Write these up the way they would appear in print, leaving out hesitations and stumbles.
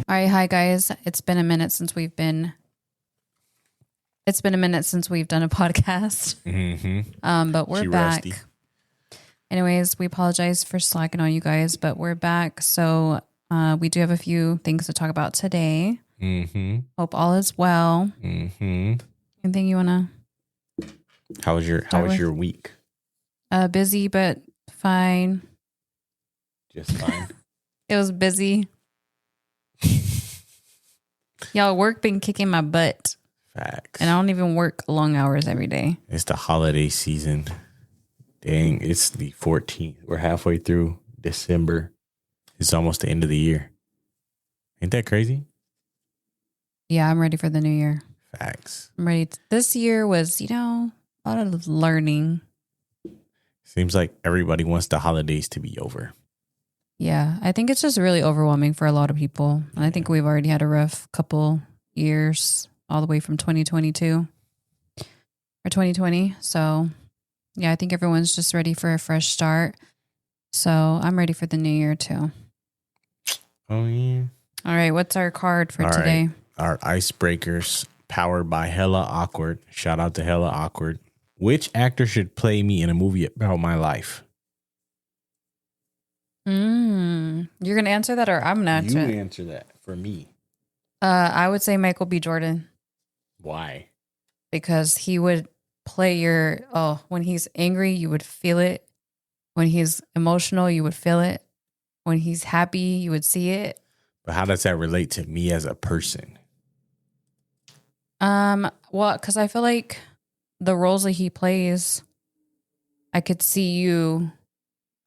All right, hi guys. It's been a minute since we've done a podcast. But we're back. Rusty. Anyways, we apologize for slacking on you guys, but we're back. So we do have a few things to talk about today. Hope all is well. Anything you wanna? How was your week? Busy but fine. Just fine. It was busy. Y'all, work been kicking my butt. Facts. And I don't even work long hours every day. It's the holiday season. Dang, it's the 14th. We're halfway through December. It's almost the end of the year. Ain't that crazy? Yeah, I'm ready for the new year. Facts. I'm ready. This year was, a lot of learning. Seems like everybody wants the holidays to be over. Yeah, I think it's just really overwhelming for a lot of people. And I think we've already had a rough couple years all the way from 2022 or 2020. So, yeah, I think everyone's just ready for a fresh start. So I'm ready for the new year too. Oh, yeah. All right, what's our card for today? Our icebreakers powered by Hella Awkward. Shout out to Hella Awkward. Which actor should play me in a movie about my life? You're going to answer that or I'm going to answer it? You answer that for me. I would say Michael B. Jordan. Why? Because he would play when he's angry, you would feel it. When he's emotional, you would feel it. When he's happy, you would see it. But how does that relate to me as a person? Well, because I feel like the roles that he plays, I could see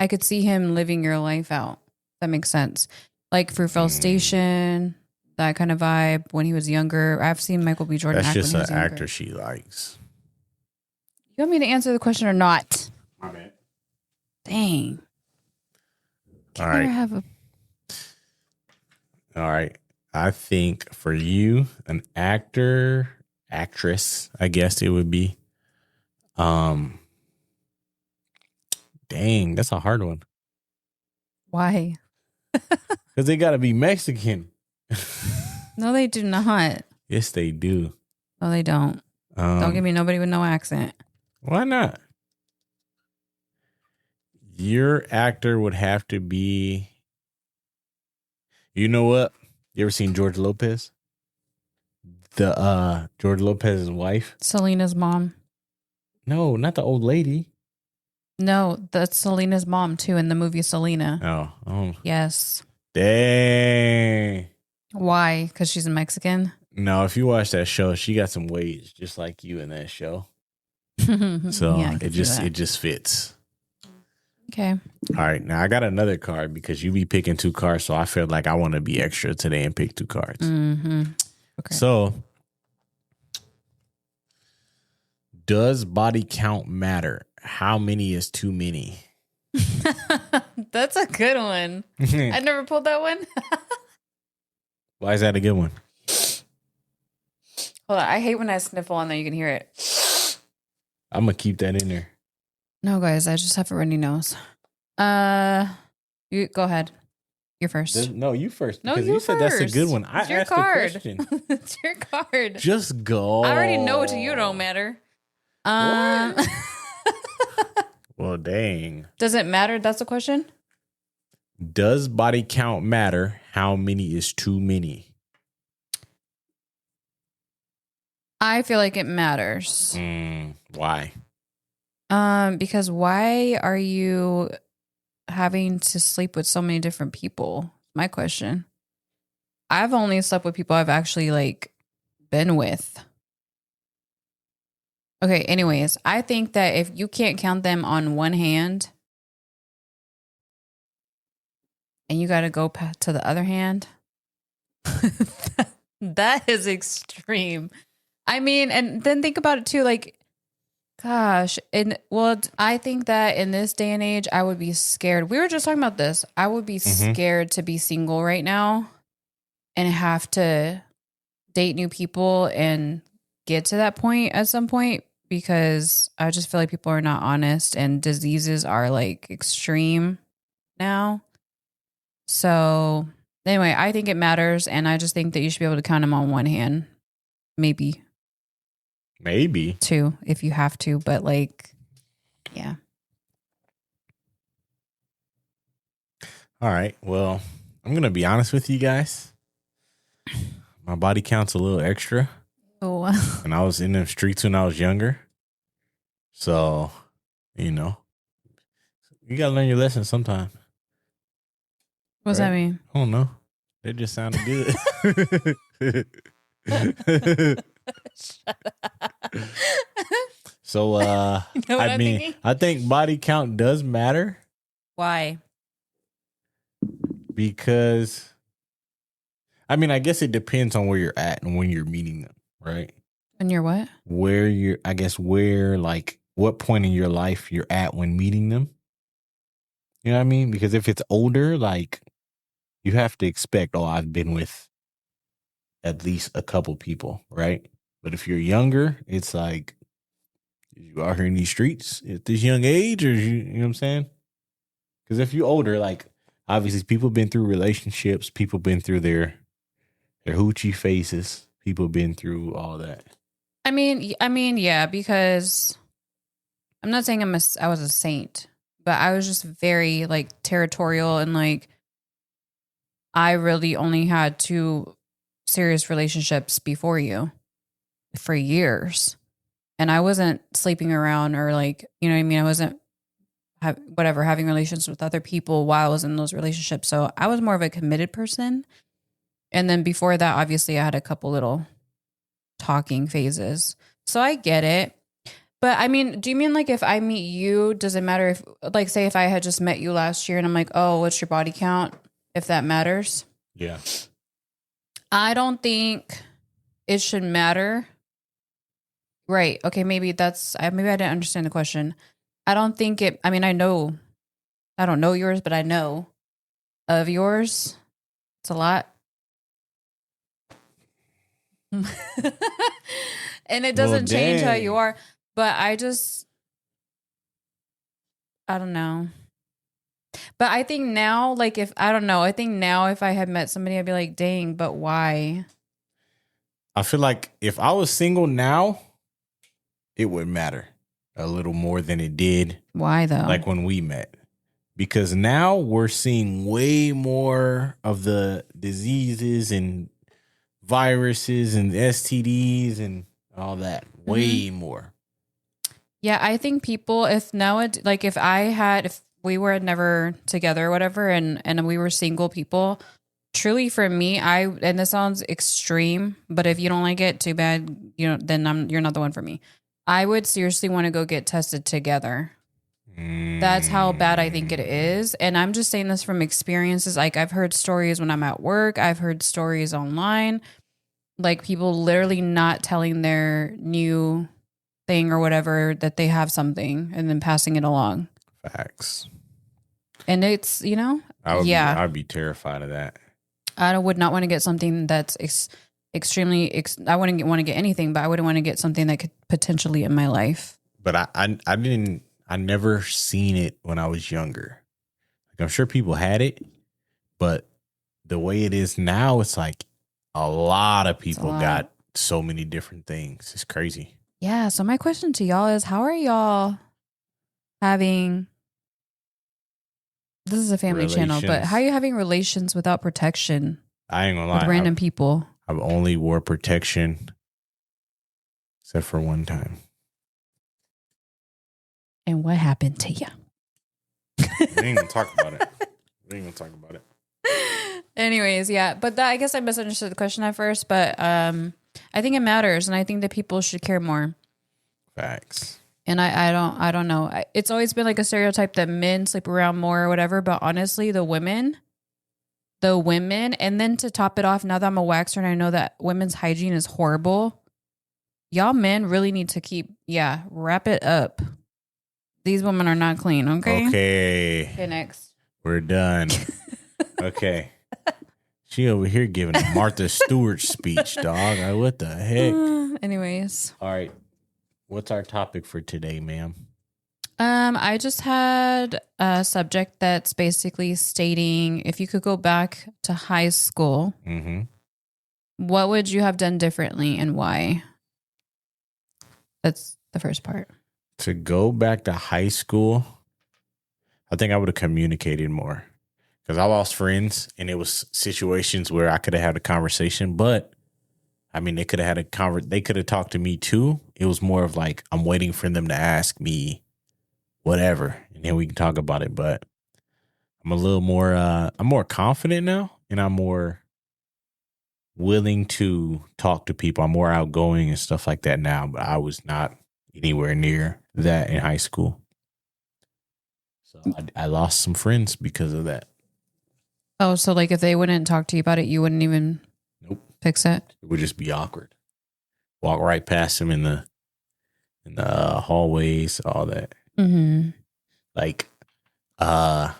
him living your life out. That makes sense. Like Fruitvale Station, that kind of vibe. When he was younger, I've seen Michael B. Jordan. That's just an actor she likes. You want me to answer the question or not? My bad. Dang. All right. All right. I think for you, an actress, I guess it would be. Dang, that's a hard one. Why? Because they got to be Mexican. No, they do not. Yes, they do. No, they don't. Don't give me nobody with no accent. Why not? Your actor would have to be. You know what? You ever seen George Lopez? The George Lopez's wife? Selena's mom. No, not the old lady. No, that's Selena's mom too in the movie Selena. Oh. Yes. Dang. Why? Because she's a Mexican? No, if you watch that show, she got some waves just like you in that show. So yeah, it just fits. Okay. All right. Now I got another card because you be picking 2 cards. So I feel like I want to be extra today and pick 2 cards. Okay. So does body count matter? How many is too many? That's a good one. I never pulled that one. Why is that a good one? Hold on. I hate when I sniffle on there. You can hear it. I'm going to keep that in there. No, guys. I just have a runny nose. You go ahead. You're first. No, you first. No, you said first. That's a good one. It's your card. The question. It's your card. Just go. I already know to you don't matter. What? Well, dang. Does it matter? That's the question. Does body count matter? How many is too many? I feel like it matters. Why? Because why are you having to sleep with so many different people? My question. I've only slept with people I've actually been with. Okay, anyways, I think that if you can't count them on one hand and you got to go to the other hand, that is extreme. I mean, and then think about it too, gosh, I think that in this day and age, I would be scared. We were just talking about this. I would be scared to be single right now and have to date new people and get to that point at some point, because I just feel like people are not honest and diseases are extreme now. So Anyway, I think it matters, and I just think that you should be able to count them on one hand, maybe two if you have to, but like, yeah. All right. Well, I'm gonna be honest with you guys. My body count's a little extra. Oh, and I was in the streets when I was younger, so you gotta learn your lesson sometime. What's that mean? I don't know. They just sounded good. So, I think body count does matter. Why? Because, I guess it depends on where you're at and when you're meeting them, right? When you're what? Like, what point in your life you're at when meeting them. You know what I mean? Because if it's older, like, you have to expect, I've been with at least a couple people, right? But if you're younger, it's like, you out here in these streets at this young age, or you know what I'm saying? Because if you're older, like, obviously people been through relationships, people been through their hoochie phases, people been through all that. I mean, yeah, because I'm not saying I was a saint, but I was just very like territorial, and like I really only had 2 serious relationships before you for years. And I wasn't sleeping around or like, you know what I mean? I wasn't having relations with other people while I was in those relationships. So I was more of a committed person. And then before that, obviously I had a couple little talking phases. So I get it. But I mean, do you mean like if I meet you, does it matter if, like, say if I had just met you last year and I'm like, oh, what's your body count? If that matters. Yeah. I don't think it should matter. Right. Okay. Maybe I didn't understand the question. I don't think it, I don't know yours, but I know of yours. It's a lot. And it doesn't change how you are. But I don't know. But I think now, like, if I had met somebody, I'd be like, dang, but why? I feel like if I was single now, it would matter a little more than it did. Why though? Like when we met. Because now we're seeing way more of the diseases and viruses and STDs and all that. Way more. Yeah, I think people, if we were never together or whatever, and we were single people, truly for me, and this sounds extreme, but if you don't like it, too bad, then you're not the one for me. I would seriously want to go get tested together. That's how bad I think it is. And I'm just saying this from experiences. Like, I've heard stories when I'm at work. I've heard stories online. Like, people literally not telling their new thing or whatever that they have something and then passing it along. Facts. And it's, I'd be terrified of that. I would not want to get something that's extremely, I wouldn't want to get anything, but I wouldn't want to get something that could potentially end my life. But I never seen it when I was younger. Like, I'm sure people had it, but the way it is now, it's like a lot of people got so many different things. It's crazy. Yeah. So my question to y'all is, how are y'all having, this is a family channel, but how are you having relations without protection? I ain't gonna lie. With random people. I've only wore protection except for one time. And what happened to you? We ain't gonna talk about it. Anyways, yeah. But I guess I misunderstood the question at first, but I think it matters, and I think that people should care more. Facts. And I don't know. It's always been like a stereotype that men sleep around more or whatever, but honestly, the women, and then to top it off, now that I'm a waxer and I know that women's hygiene is horrible, y'all men really need to wrap it up. These women are not clean, okay? Okay, next. We're done. Okay. She over here giving a Martha Stewart speech, dog. Like, what the heck? Anyways. All right. What's our topic for today, ma'am? I just had a subject that's basically stating if you could go back to high school, what would you have done differently and why? That's the first part. To go back to high school, I think I would have communicated more because I lost friends and it was situations where I could have had a conversation, but I mean, they could have had they could have talked to me too. It was more of like, I'm waiting for them to ask me whatever, and then we can talk about it. But I'm a little more, I'm more confident now, and I'm more willing to talk to people. I'm more outgoing and stuff like that now, but I was not anywhere near that in high school. So I lost some friends because of that. Oh, so like if they wouldn't talk to you about it, you wouldn't even fix it? It would just be awkward. Walk right past them in the hallways, all that. Like my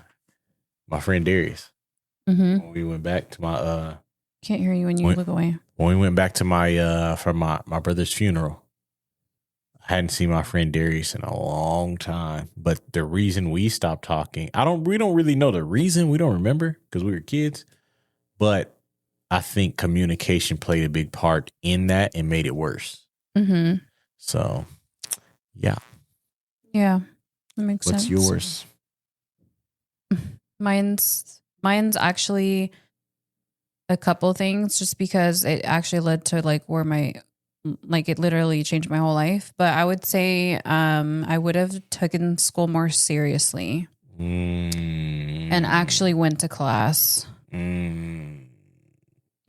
friend Darius. When we went back to my can't hear you when you look away. When we went back to my from my brother's funeral, I hadn't seen my friend Darius in a long time. But the reason we stopped talking, we don't really know the reason. We don't remember because we were kids. But I think communication played a big part in that and made it worse. So, yeah. Yeah, that makes sense. What's yours? Mine's actually a couple things just because it actually led to like where it literally changed my whole life. But I would say I would have taken school more seriously and actually went to class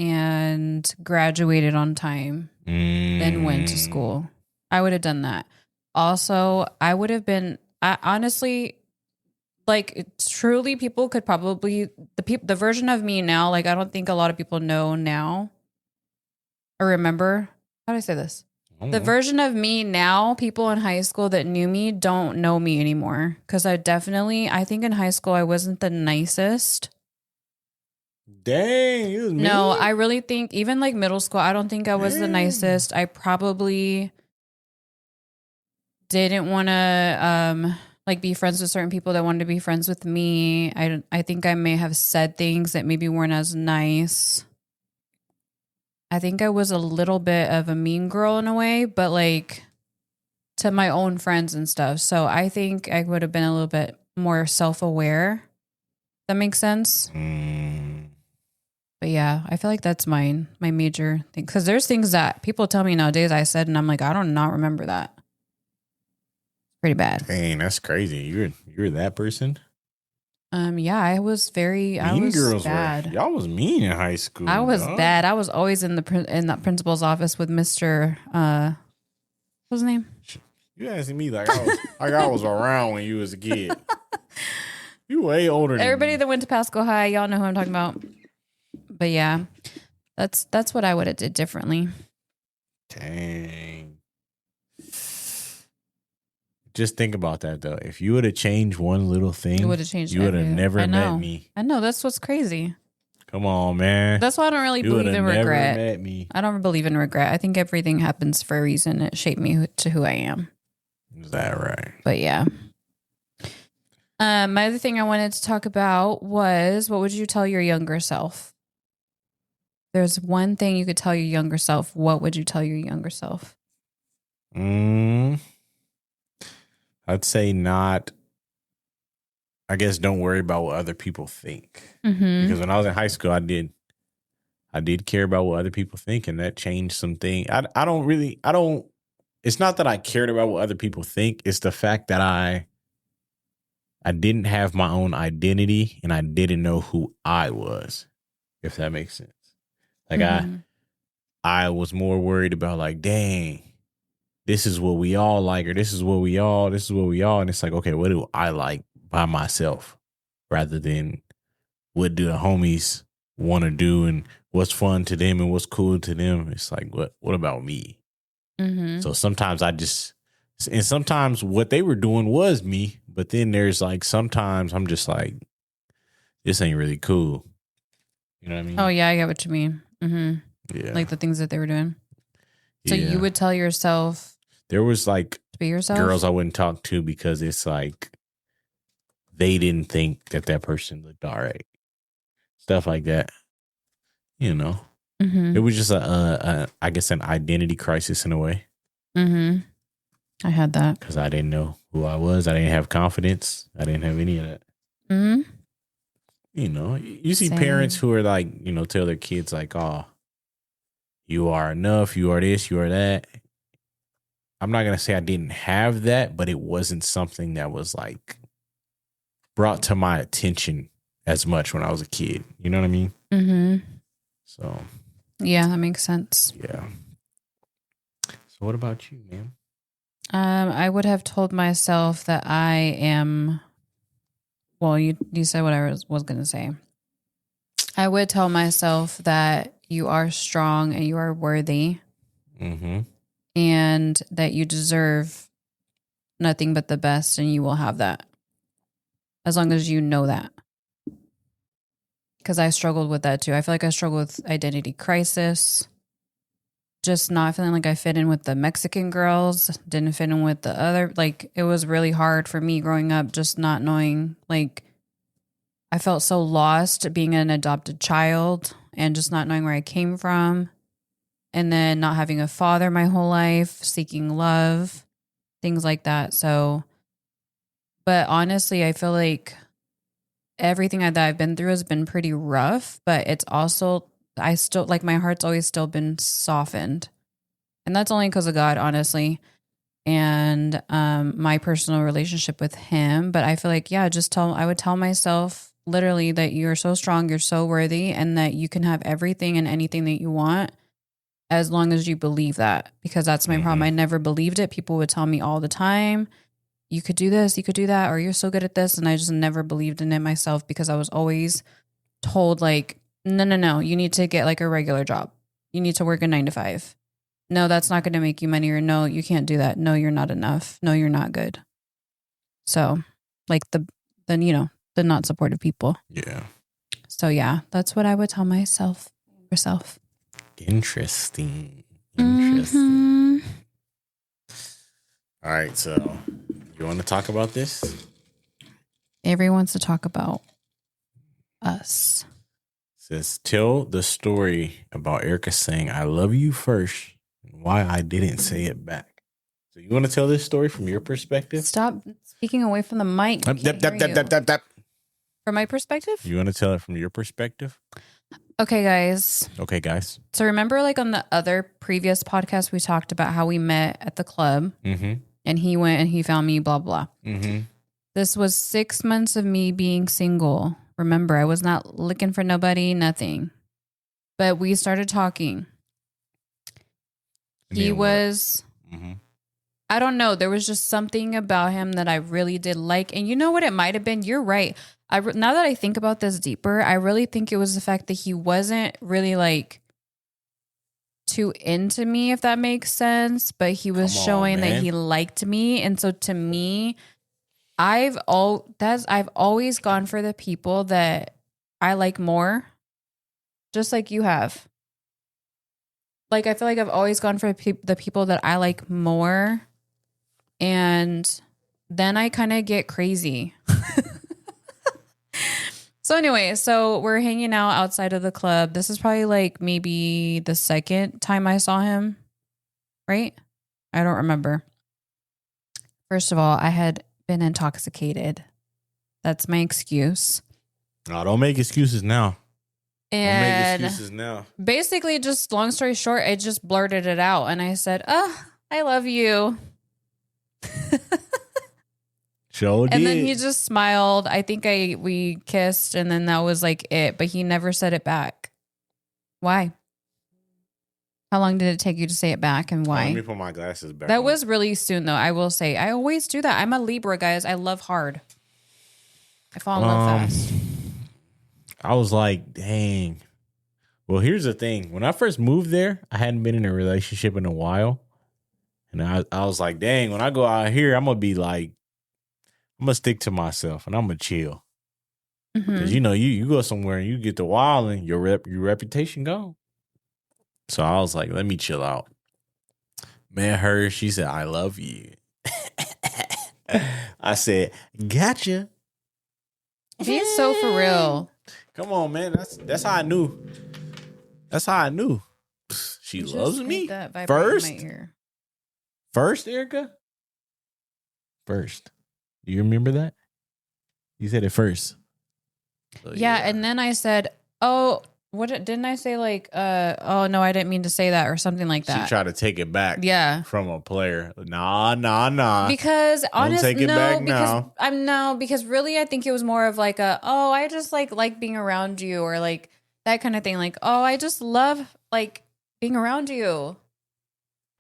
and graduated on time, then went to school. I would have done that. Also, I would have been, honestly, like truly people could probably, the version of me now, like I don't think a lot of people know now or remember. How do I say this? The version of me now, people in high school that knew me don't know me anymore. Because I think in high school I wasn't the nicest. Dang, you was mean. No, I really think even like middle school, I don't think I was the nicest. I probably didn't want to like be friends with certain people that wanted to be friends with me. I think I may have said things that maybe weren't as nice. I think I was a little bit of a mean girl in a way, but like to my own friends and stuff. So I think I would have been a little bit more self-aware. That makes sense. But yeah, I feel like that's my major thing. Because there's things that people tell me nowadays I said, and I'm like, I don't not remember that. Pretty bad. Dang, that's crazy. You're that person? Yeah, I was girls bad. Y'all was mean in high school. I was bad. I was always in that principal's office with Mr. What's his name? You asking me like I was around when you was a kid. You way older than everybody me. that went to Pasco High. Y'all know who I'm talking about. But yeah, that's what I would have did differently. Dang. Just think about that though. If you would have changed one little thing, it would have changed. You would have never met me. I know, that's what's crazy. Come on, man. That's why I don't really believe in regret. Met me. I don't believe in regret. I think everything happens for a reason. It shaped me to who I am. Is that right? But yeah. My other thing I wanted to talk about was, what would you tell your younger self? There's one thing you could tell your younger self. What would you tell your younger self? I'd say not. I guess don't worry about what other people think. Because when I was in high school, I did care about what other people think, and that changed some things. I don't. It's not that I cared about what other people think. It's the fact that I didn't have my own identity, and I didn't know who I was. If that makes sense. Like I was more worried about like, dang, this is what we all like, or this is what we all. And it's like, okay, what do I like by myself rather than what do the homies want to do and what's fun to them and what's cool to them. It's like, what about me? So sometimes sometimes what they were doing was me, but then there's like, sometimes I'm just like, this ain't really cool. You know what I mean? Oh yeah, I get what you mean. Yeah. Like the things that they were doing. So you would tell yourself. There was like Be yourself. Girls I wouldn't talk to because it's like they didn't think that person looked all right. Stuff like that. You know. Mm-hmm. It was just I guess an identity crisis in a way. Mm-hmm. I had that. Because I didn't know who I was. I didn't have confidence. I didn't have any of that. Mm-hmm. You know, you see Same. parents who are like, you know, tell their kids like, oh, you are enough, you are this, you are that. I'm not going to say I didn't have that, but it wasn't something that was like brought to my attention as much when I was a kid. You know what I mean? Mm-hmm. So. Yeah, that makes sense. Yeah. So what about you, man? I would have told myself that I am, well, you said what I was going to say. I would tell myself that you are strong and you are worthy. Mm-hmm. And that you deserve nothing but the best and you will have that. As long as you know that. Because I struggled with that too. I feel like I struggled with identity crisis. Just not feeling like I fit in with the Mexican girls. Didn't fit in with the other. Like, it was really hard for me growing up, just not knowing. Like, I felt so lost being an adopted child and just not knowing where I came from. And then not having a father my whole life, seeking love, things like that. So, but honestly, I feel like everything that I've been through has been pretty rough, but it's also, I still, like, my heart's always still been softened. And that's only because of God, honestly. And my personal relationship with him. But I feel like, yeah, I would tell myself literally that you're so strong, you're so worthy, and that you can have everything and anything that you want. As long as you believe that, because that's my problem. I never believed it. People would tell me all the time, you could do this, you could do that, or you're so good at this. And I just never believed in it myself because I was always told like, no, you need to get like a regular job. You need to work a 9 to 5. No, that's not going to make you money. Or no, you can't do that. No, you're not enough. No, you're not good. So like the not supportive people. Yeah. So yeah, that's what I would tell myself. Interesting. Mm-hmm. All right, so you want to talk about this? Avery wants to talk about us. It says, tell the story about Erica saying, I love you first, and why I didn't say it back. So you want to tell this story from your perspective? Stop speaking away from the mic. From my perspective? You want to tell it from your perspective? Okay, guys. So remember, like on the other previous podcast, we talked about how we met at the club, and he went and he found me, blah, blah. This was 6 months of me being single. Remember, I was not looking for nobody, nothing. But we started talking. He was, I don't know. There was just something about him that I really did like. And you know what it might have been? You're right. Now that I think about this deeper, I really think it was the fact that he wasn't really like too into me, if that makes sense. But he was showing that he liked me. And so to me, I've always gone for the people that I like more, just like you have. Like, I feel like I've always gone for the people that I like more. And then I kind of get crazy. So anyway, so we're hanging out outside of the club. This is probably like maybe the second time I saw him, right? I don't remember. First of all, I had been intoxicated. That's my excuse. No, don't make excuses now. And don't make excuses now. Basically, just long story short, I just blurted it out. And I said, I love you. And then he just smiled. I think we kissed, and then that was like it. But he never said it back. Why? How long did it take you to say it back, and why? Let me put my glasses back. That was really soon, though. I will say, I always do that. I'm a Libra, guys. I love hard. I fall in love fast. I was like, dang. Well, here's the thing. When I first moved there, I hadn't been in a relationship in a while. And I was like, dang, when I go out here, I'm going to be like, I'm going to stick to myself and I'm going to chill. Because, you know, you go somewhere and you get the wild and your reputation gone. So I was like, let me chill out. Met her. She said, I love you. I said, gotcha. He's so for real. Come on, man. That's how I knew. That's how I knew. She You loves just me. made that vibrate First? in my ear. First, Erica? First. Do you remember that? You said it first. So, Yeah, and then I said, "Oh, didn't I say like oh no, I didn't mean to say that or something like that." She tried to take it back from a player. Nah. Because honestly, take it back now. Because really I think it was more of like I just like being around you or like that kind of thing. Like, oh, I just love like being around you.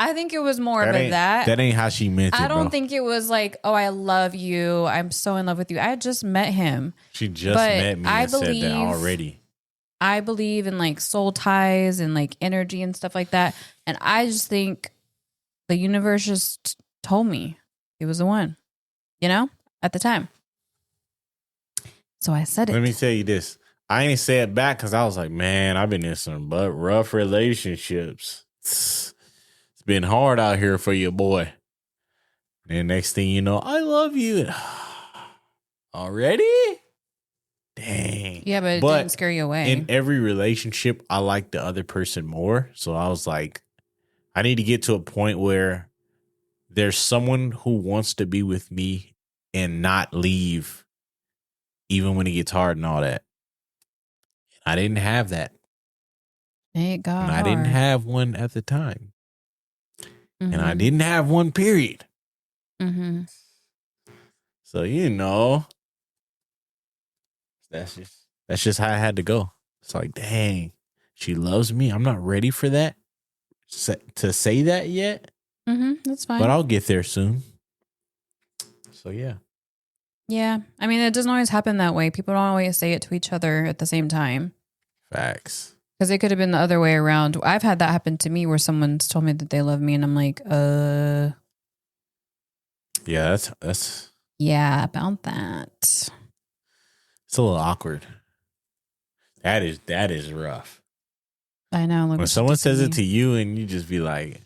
I think it was more of that. That ain't how she meant it, I don't think it was like, oh, I love you. I'm so in love with you. I just met him. She just met me and said that already. I believe in like soul ties and like energy and stuff like that. And I just think the universe just told me it was the one, at the time. So I said it. Let me tell you this. I ain't say it back because I was like, man, I've been in some rough relationships. It's been hard out here for your boy. And next thing you know, I love you. Already? Dang. Yeah, but it didn't scare you away. In every relationship, I like the other person more. So I was like, I need to get to a point where there's someone who wants to be with me and not leave, even when it gets hard and all that. I didn't have that. It got and I hard. didn't have one at the time. Mm-hmm. And I didn't have one, period. Mm-hmm. So, that's just how I had to go. It's like, dang, she loves me. I'm not ready for that, to say that yet. Mm-hmm. That's fine. But I'll get there soon. So, yeah. Yeah. I mean, it doesn't always happen that way. People don't always say it to each other at the same time. Facts. Because it could have been the other way around. I've had that happen to me where someone's told me that they love me and I'm like, Yeah, that's. Yeah, about that. It's a little awkward. That is rough. I know. When someone says it to you and you just be like,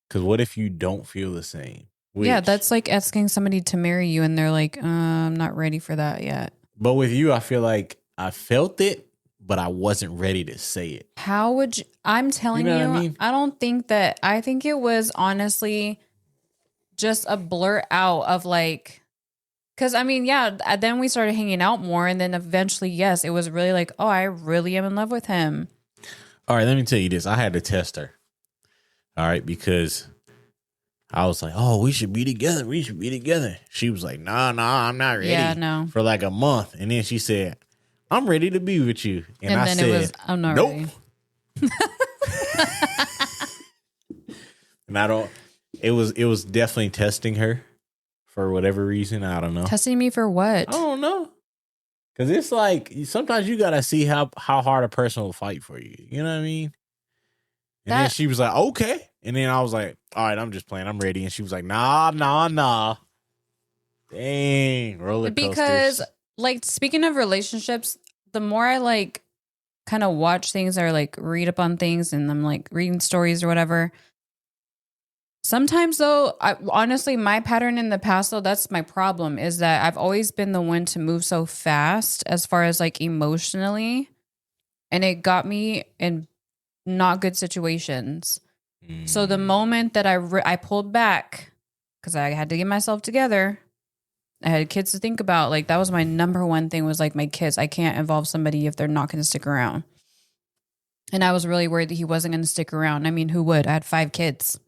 because what if you don't feel the same? Yeah, that's like asking somebody to marry you and they're like, I'm not ready for that yet. But with you, I feel like I felt it, but I wasn't ready to say it. How would you? I'm telling you, what I mean? I don't think that. I think it was honestly just a blurt out of like, because I mean, yeah, then we started hanging out more. And then eventually, yes, it was really like, oh, I really am in love with him. All right, let me tell you this. I had to test her. All right, because I was like, oh, we should be together. We should be together. She was like, nah, I'm not ready. Yeah, no. For like a month. And then she said, I'm ready to be with you. And I then said, it was, I'm not nope. ready. And I don't, it was definitely testing her for whatever reason. I don't know. Testing me for what? I don't know. Because it's like, sometimes you got to see how hard a person will fight for you. You know what I mean? And then she was like, okay. And then I was like, all right, I'm just playing. I'm ready. And she was like, nah. Dang, roller coasters. Because, like, speaking of relationships, the more I, like, kind of watch things or, like, read up on things and I'm, like, reading stories or whatever. Sometimes, though, honestly, my pattern in the past, though, that's my problem, is that I've always been the one to move so fast as far as, like, emotionally. And it got me in not good situations. So the moment that I pulled back, because I had to get myself together, I had kids to think about. Like, that was my number one thing, was like my kids. I can't involve somebody if they're not going to stick around. And I was really worried that he wasn't going to stick around. I mean, who would? I had 5 kids.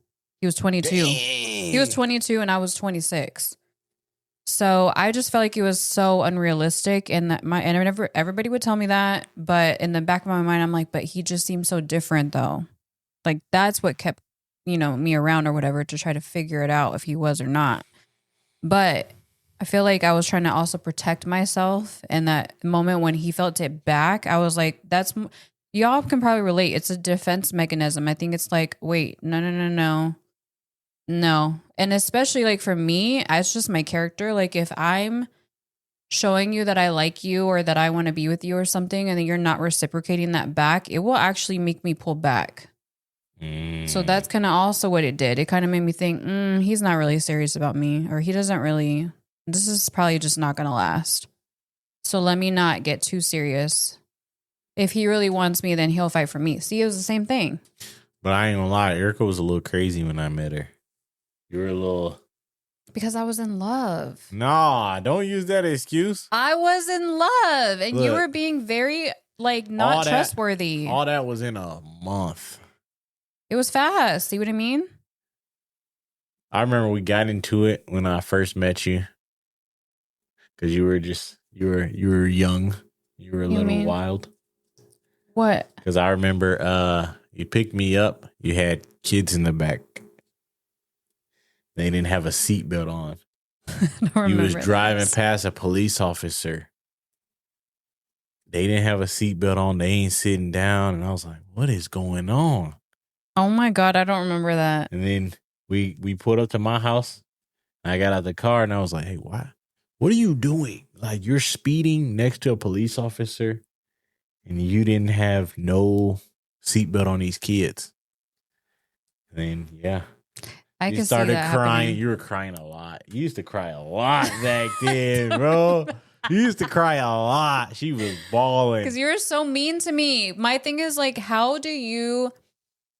He was 22. Dang. He was 22 and I was 26. So I just felt like it was so unrealistic, and everybody would tell me that. But in the back of my mind, I'm like, but he just seems so different, though. Like, that's what kept, me around or whatever, to try to figure it out if he was or not. But I feel like I was trying to also protect myself. In that moment when he felt it back, I was like, y'all can probably relate. It's a defense mechanism. I think it's like, wait, no. And especially like for me, it's just my character. Like, if I'm showing you that I like you or that I want to be with you or something, and then you're not reciprocating that back, it will actually make me pull back. So that's kind of also what it did. It kind of made me think, he's not really serious about me, or he doesn't really, this is probably just not going to last. So let me not get too serious. If he really wants me, then he'll fight for me. See, it was the same thing. But I ain't gonna lie, Erica was a little crazy when I met her. You were a little... Because I was in love. Nah, don't use that excuse. I was in love, and Look, you were being very, like, not trustworthy. All that was in a month. It was fast. See what I mean? I remember we got into it when I first met you. Because you were young. You were a little wild. What? Because I remember you picked me up. You had kids in the back. They didn't have a seatbelt on. You was driving past a police officer. They didn't have a seatbelt on. They ain't sitting down. And I was like, what is going on? Oh, my God. I don't remember that. And then we pulled up to my house. I got out the car and I was like, hey, what are you doing? Like, you're speeding next to a police officer and you didn't have no seatbelt on these kids. And then, yeah. You started crying. Happening. You were crying a lot. You used to cry a lot back then, bro. You used to cry a lot. She was bawling. Because you were so mean to me. My thing is, like, how do you...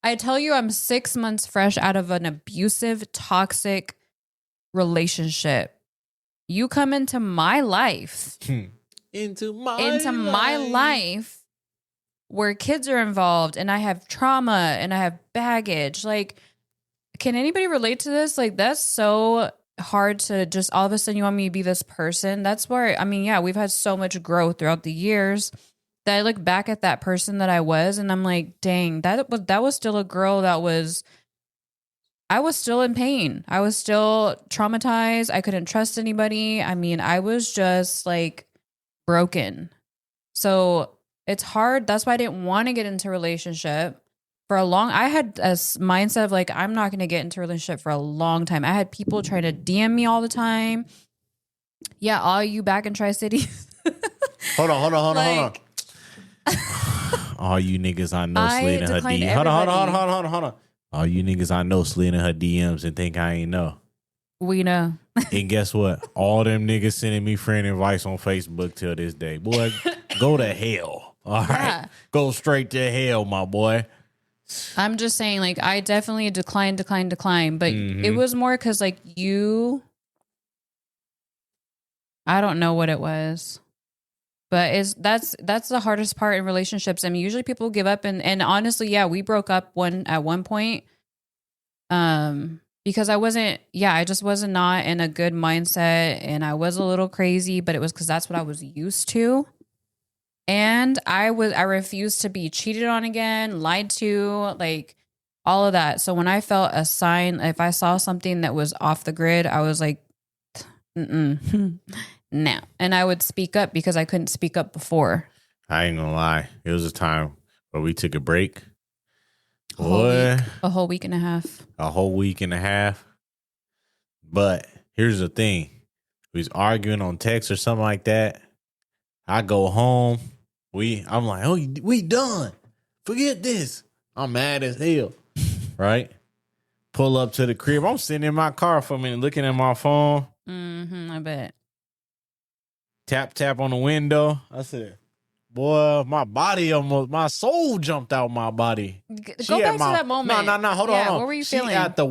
I tell you, I'm 6 months fresh out of an abusive, toxic relationship. You come into my life. into my life where kids are involved and I have trauma and I have baggage. Like, can anybody relate to this? Like, that's so hard to just all of a sudden you want me to be this person. That's where, I mean, yeah, we've had so much growth throughout the years that I look back at that person that I was and I'm like, dang, that was still a girl I was still in pain. I was still traumatized. I couldn't trust anybody. I mean, I was just like broken. So it's hard. That's why I didn't want to get into a relationship for a long. I had a mindset of like, I'm not going to get into a relationship for a long time. I had people trying to DM me all the time. Yeah, all you back in Tri-Cities. Hold on. All you niggas I know slid in her DMs. Hold on. All you niggas I know slid in her DMs and think I ain't know. We know. And guess what? All them niggas sending me friend advice on Facebook till this day. Boy, go to hell. All right. Go straight to hell, my boy. I'm just saying, like, I definitely declined. But it was more because, like, I don't know what it was. But that's the hardest part in relationships. I mean, usually people give up, and honestly, yeah, we broke up at one point, because I just was not in a good mindset, and I was a little crazy, but it was because that's what I was used to, and I refused to be cheated on again, lied to, like all of that. So when I felt a sign, if I saw something that was off the grid, I was like, no. And I would speak up because I couldn't speak up before. I ain't gonna lie. It was a time where we took a break. A whole week and a half. But here's the thing. We was arguing on text or something like that. I go home. I'm like, oh, we done. Forget this. I'm mad as hell. Right? Pull up to the crib. I'm sitting in my car for a minute looking at my phone. I bet. Tap on the window. I said, boy, my soul jumped out my body. Go back to that moment. No, hold on. What were you feeling? She at the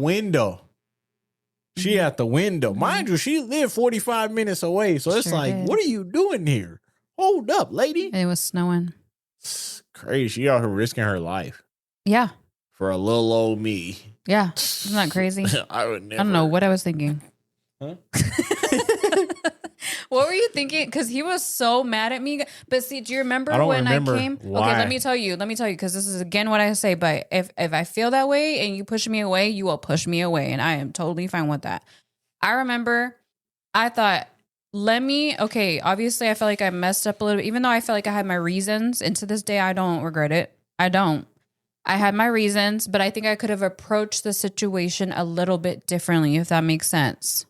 window. Mind you, she lived 45 minutes away. So it's like, what are you doing here? Hold up, lady. It was snowing. It's crazy. She out here risking her life. Yeah. For a little old me. Yeah. Isn't that crazy? I don't know what I was thinking. Huh? What were you thinking? Because he was so mad at me. But see, do you remember when I came? Why. Okay, let me tell you, because this is again what I say. But if I feel that way and you push me away, you will push me away. And I am totally fine with that. I remember I thought, obviously I felt like I messed up a little bit, even though I felt like I had my reasons. And to this day, I don't regret it. I don't. I had my reasons, but I think I could have approached the situation a little bit differently, if that makes sense.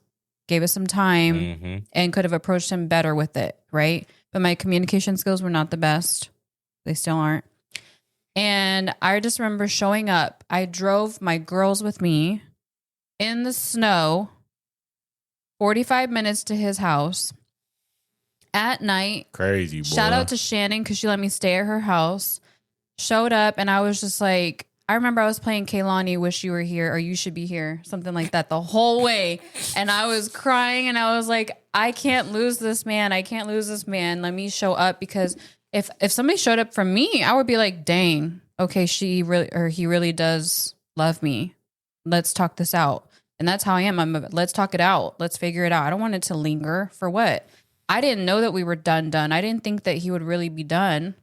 Gave us some time and could have approached him better with it, right? But my communication skills were not the best. They still aren't. And I just remember showing up. I drove my girls with me in the snow, 45 minutes to his house at night. Crazy, boy. Shout out to Shannon because she let me stay at her house. Showed up and I was just like, I remember I was playing Kaylani, Wish You Were Here or You Should Be Here, something like that the whole way. And I was crying and I was like, I can't lose this man. I can't lose this man. Let me show up, because if somebody showed up for me, I would be like, dang, okay, he really does love me. Let's talk this out. And that's how I am. Let's talk it out. Let's figure it out. I don't want it to linger. For what? I didn't know that we were done. I didn't think that he would really be done.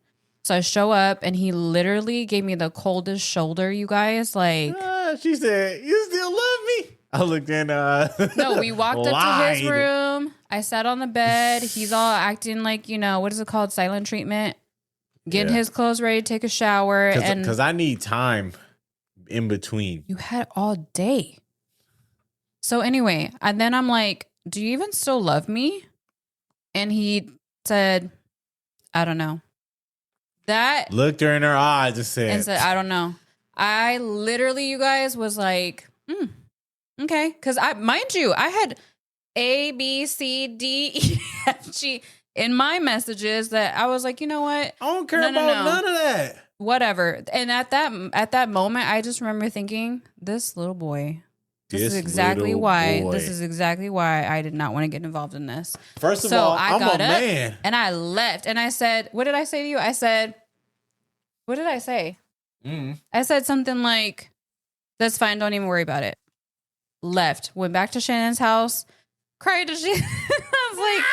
So I show up and he literally gave me the coldest shoulder, you guys. Like, she said, "You still love me?" I looked in. No, we walked up to his room. I sat on the bed. He's all acting like, what is it called? Silent treatment. Getting his clothes ready to take a shower. Because I need time in between. You had all day. So anyway, and then I'm like, do you even still love me? And he said, I don't know. That looked her in her eyes and said, I don't know. I literally, you guys, was like, okay. Because mind you, I had A, B, C, D, E, F, G in my messages that I was like, you know what? I don't care about none of that. Whatever. And at that moment, I just remember thinking, this little boy. This is exactly why I did not want to get involved in this. First of all, I'm a man. And I left and I said, what did I say to you? I said, what did I say? I said something like, that's fine. Don't even worry about it. Left. Went back to Shannon's house. Cried to Shannon. I was like,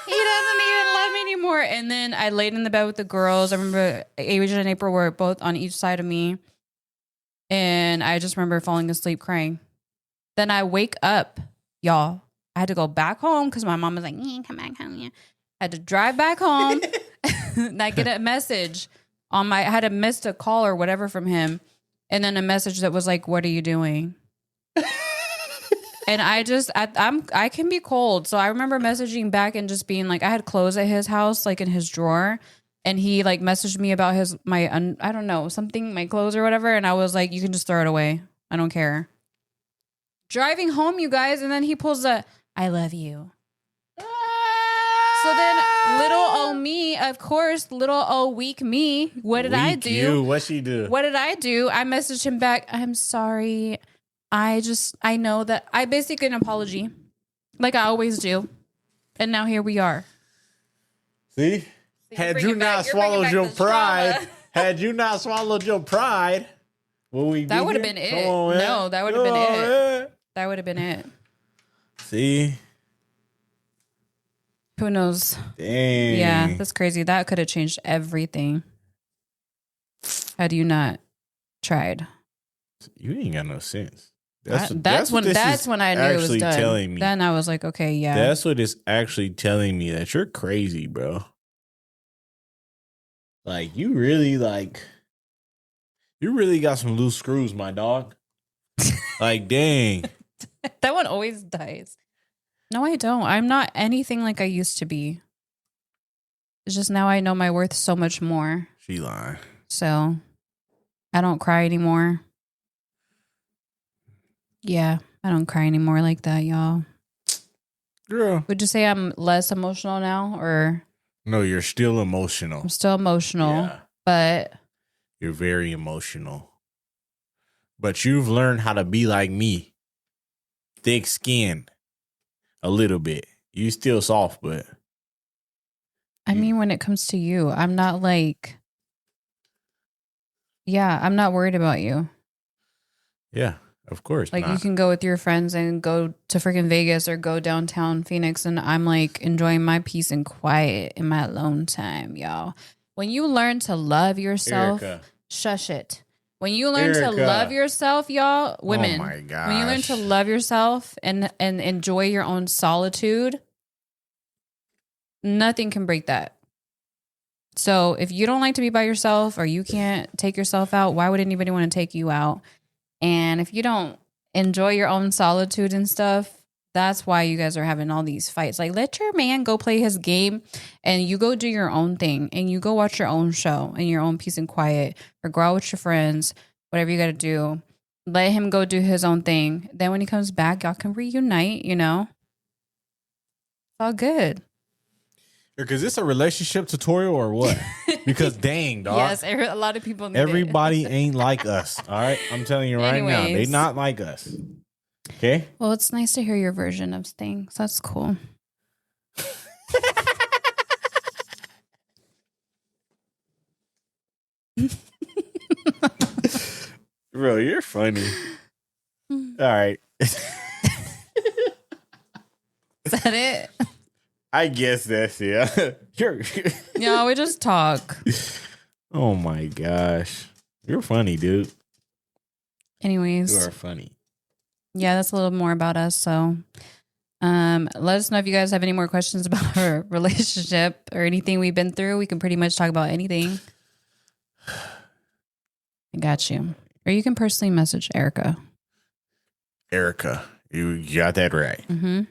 he doesn't even love me anymore. And then I laid in the bed with the girls. I remember Asia and April were both on each side of me. And I just remember falling asleep crying. Then I wake up, y'all. I had to go back home because my mom was like, come back home. Yeah. I had to drive back home. And I get a message I had missed a call or whatever from him. And then a message that was like, what are you doing? And I can be cold. So I remember messaging back and just being like, I had clothes at his house, like in his drawer. And he like messaged me about my clothes or whatever. And I was like, you can just throw it away. I don't care. Driving home, you guys, and then he pulls I love you. So then little old me, of course, little old weak me, what did I do? What'd she do? What did I do? I messaged him back, I'm sorry. I know that I basically an apology, like I always do. And now here we are. See? Had you not swallowed your pride, will we that would have been it. No, that would have been it. That would have been it. See? Who knows? Dang. Yeah, that's crazy. That could have changed everything. Had you not tried. You ain't got no sense. That's when I knew it was done. Telling me. Then I was like, okay, yeah. That's what it's actually telling me, that you're crazy, bro. Like, you really got some loose screws, my dog. Like, dang. That one always dies. No, I don't. I'm not anything like I used to be. It's just now I know my worth so much more. She lying. So I don't cry anymore. Yeah, I don't cry anymore like that, y'all. Girl. Would you say I'm less emotional now, or? No, you're still emotional. I'm still emotional, but. You're very emotional. But you've learned how to be like me. Thick skin. A little bit. You still soft, but. I mean, when it comes to you, I'm not like. Yeah, I'm not worried about you. Yeah, of course. Like, you can go with your friends and go to freaking Vegas or go downtown Phoenix, and I'm like enjoying my peace and quiet in my alone time, y'all. When you learn to love yourself, shush it. When you learn to love yourself, y'all, women, oh my gosh. When you learn to love yourself and enjoy your own solitude, nothing can break that. So if you don't like to be by yourself or you can't take yourself out, why would anybody want to take you out? And if you don't enjoy your own solitude and stuff, That's why you guys are having all these fights. Like, let your man go play his game and you go do your own thing and you go watch your own show in your own peace and quiet, or go out with your friends, whatever you got to do. Let him go do his own thing. Then when he comes back, y'all can reunite, you know? It's all good. Because it's a relationship tutorial or what? Because dang, dog. Yes, a lot of people need Everybody ain't like us. All right? I'm telling you right now. They not like us. Okay? Well, it's nice to hear your version of things. That's cool. Bro, you're funny. All right. Is that it? I guess that's it. Yeah, we just talk. Oh my gosh. You're funny, dude. Anyways. You are funny. Yeah, that's a little more about us. So let us know if you guys have any more questions about our relationship or anything we've been through. We can pretty much talk about anything. I got you. Or you can personally message Erica. Erica, you got that right. Mm-hmm.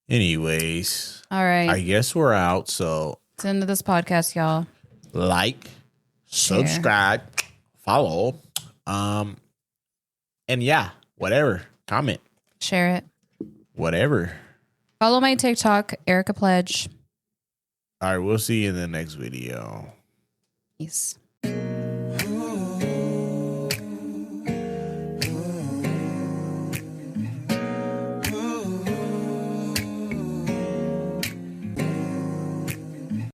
Anyways. All right. I guess we're out. So it's the end of this podcast, y'all. Like, share, subscribe, follow. And yeah, whatever. Comment. Share it. Whatever. Follow my TikTok, Erica Pledge. All right, we'll see you in the next video. Peace.